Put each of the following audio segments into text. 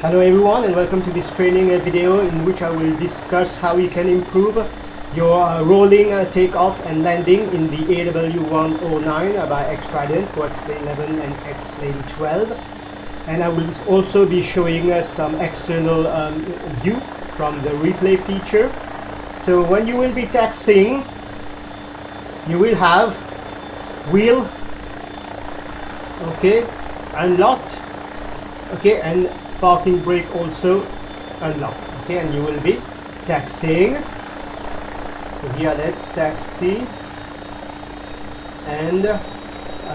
Hello everyone, and welcome to this training video in which I will discuss how you can improve your rolling takeoff and landing in the AW109 by X-Trident for X-Plane 11 and X-Plane 12. And I will also be showing some external view from the replay feature. So when you will be taxiing, you will have wheel unlocked, and parking brake also unlocked, and you will be taxiing. So here let's taxi and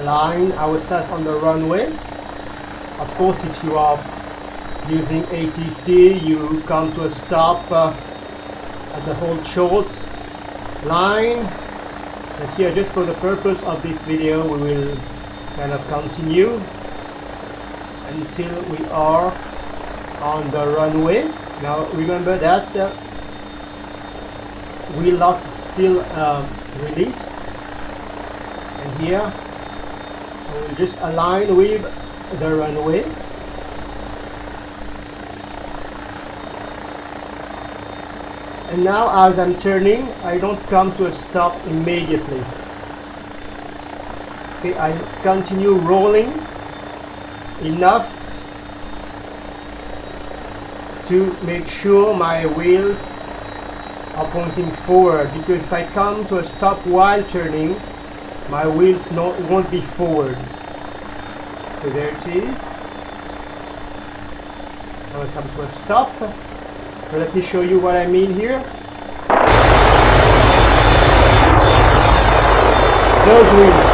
align ourselves on the runway. Of course, if you are using ATC, you come to a stop at the hold short line, but here, just for the purpose of this video, we will kind of continue until we are on the runway. Now remember that wheel lock is still released, and here I will just align with the runway. And now as I'm turning, I don't come to a stop immediately. Okay, I continue rolling enough to make sure my wheels are pointing forward, because if I come to a stop while turning, my wheels won't be forward. So there it is. Now I come to a stop. So let me show you what I mean here. Those wheels.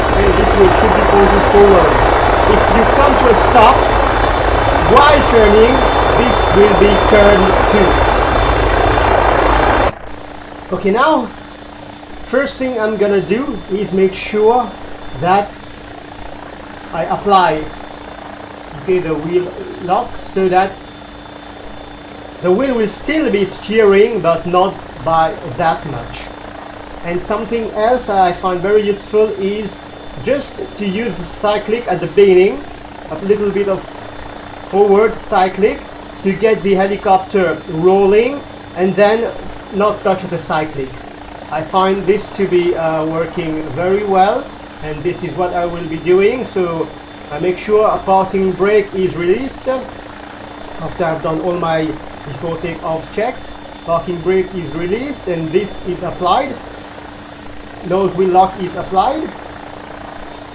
Okay, this wheel should be pointing forward. If you come to a stop while turning, this will be turned too. Okay, now first thing I'm gonna do is make sure that I apply the wheel lock, so that the wheel will still be steering, but not by that much. And something else I find very useful is just to use the cyclic at the beginning, a little bit of forward cyclic, to get the helicopter rolling and then not touch the cyclic. I find this to be working very well, and this is what I will be doing. So I make sure a parking brake is released after I've done all my before takeoff check. Parking brake is released and this is applied. Nose wheel lock is applied.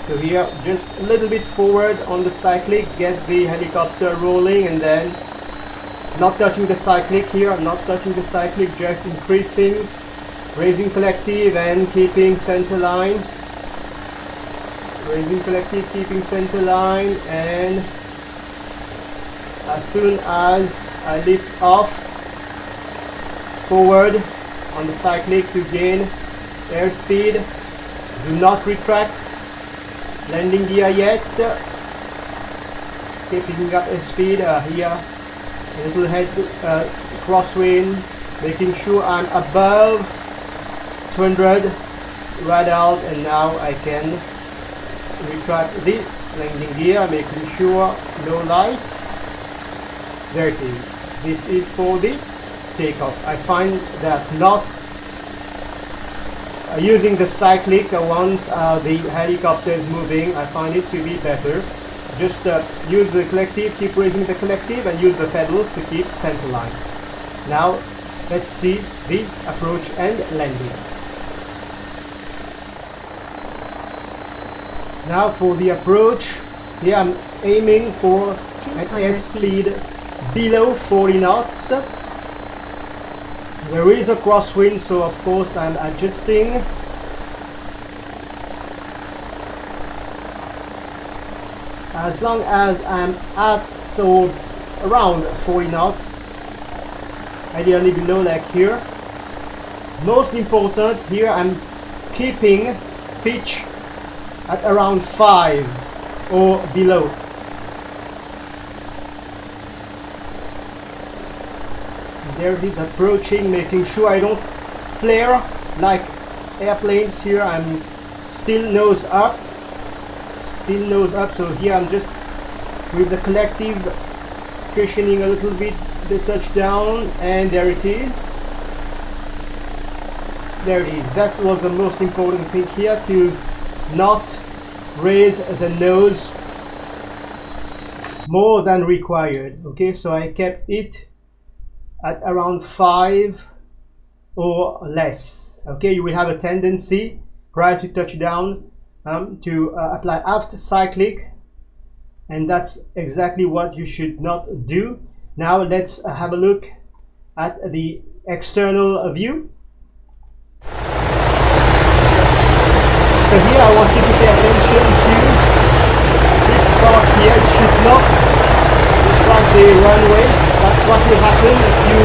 So here, just a little bit forward on the cyclic, get the helicopter rolling, and then not touching the cyclic here, not touching the cyclic, just increasing, raising collective and keeping center line. Raising collective, keeping center line, and as soon as I lift off forward on the cyclic to gain airspeed, do not retract landing gear yet. Picking up airspeed here, a little head crosswind, making sure I'm above 200 right out, and now I can retract the landing gear, making sure no lights. There it is. This is for the takeoff. I find that not using the cyclic once the helicopter is moving, I find it to be better. Just use the collective, keep raising the collective, and use the pedals to keep center line. Now let's see the approach and landing. Now for the approach, here I'm aiming for an airspeed below 40 knots. There is a crosswind, so of course I'm adjusting. As long as I'm at or around 40 knots, ideally below, like here. Most important, here I'm keeping pitch at around 5 or below. There it is, approaching, making sure I don't flare like airplanes. Here I'm still nose up, so here I'm just with the collective cushioning a little bit the touchdown, and there it is. There it is. That was the most important thing here, to not raise the nose more than required. Okay, so I kept it at around 5 or less. Okay, you will have a tendency prior to touchdown to apply aft cyclic, and that's exactly what you should not do. Now let's have a look at the external view. So here I want you to pay attention to this part here. It should not obstruct the runway. That's what will happen if you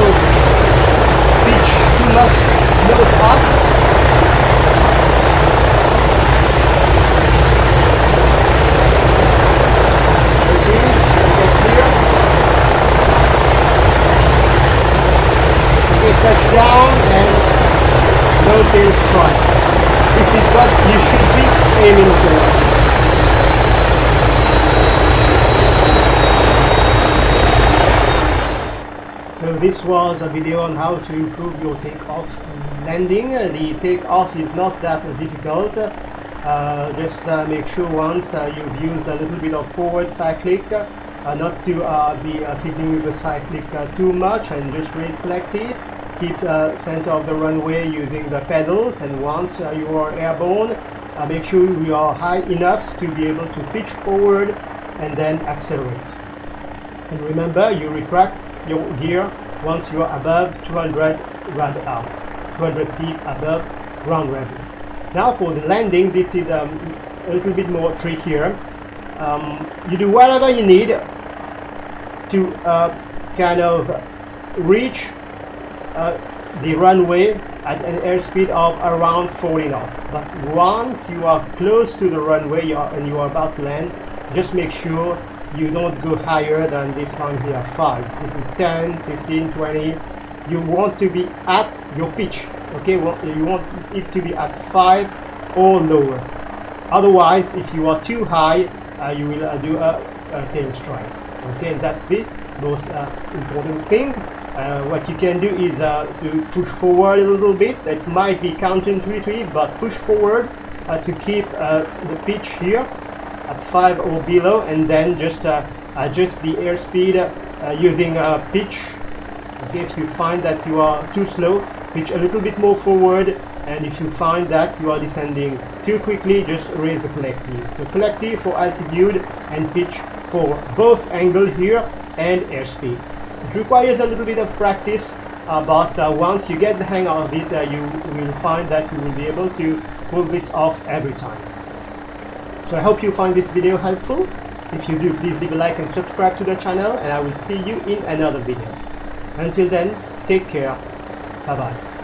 pitch too much nose up. There it is. Get clear. Okay, touch down and no tail strike. This is what you should be aiming for. So this was a video on how to improve your takeoff and landing. The takeoff is not that difficult. Just make sure once you've used a little bit of forward cyclic, not to be fiddling with the cyclic too much, and just raise collective. Keep center of the runway using the pedals, and once you are airborne, make sure you are high enough to be able to pitch forward and then accelerate. And remember, you retract your gear once you are above 200 rad out, 200 feet above ground level. Now for the landing, this is a little bit more trickier. You do whatever you need to kind of reach the runway at an airspeed of around 40 knots. But once you are close to the runway and you are about to land, just make sure you don't go higher than this one here, 5. This is 10, 15, 20. You want to be at your pitch, okay? You want it to be at 5 or lower. Otherwise, if you are too high, you will do a tail strike. Okay, and that's the most important thing. What you can do is to push forward a little bit. That might be counterintuitive, but push forward to keep the pitch here at 5 or below, and then just adjust the airspeed using pitch. Okay, if you find that you are too slow, pitch a little bit more forward, and if you find that you are descending too quickly, just raise the collective. So collective for altitude and pitch for both angle here and airspeed. It requires a little bit of practice, but once you get the hang of it, you will find that you will be able to pull this off every time. So I hope you find this video helpful. If you do, please leave a like and subscribe to the channel, and I will see you in another video. Until then, take care. Bye bye.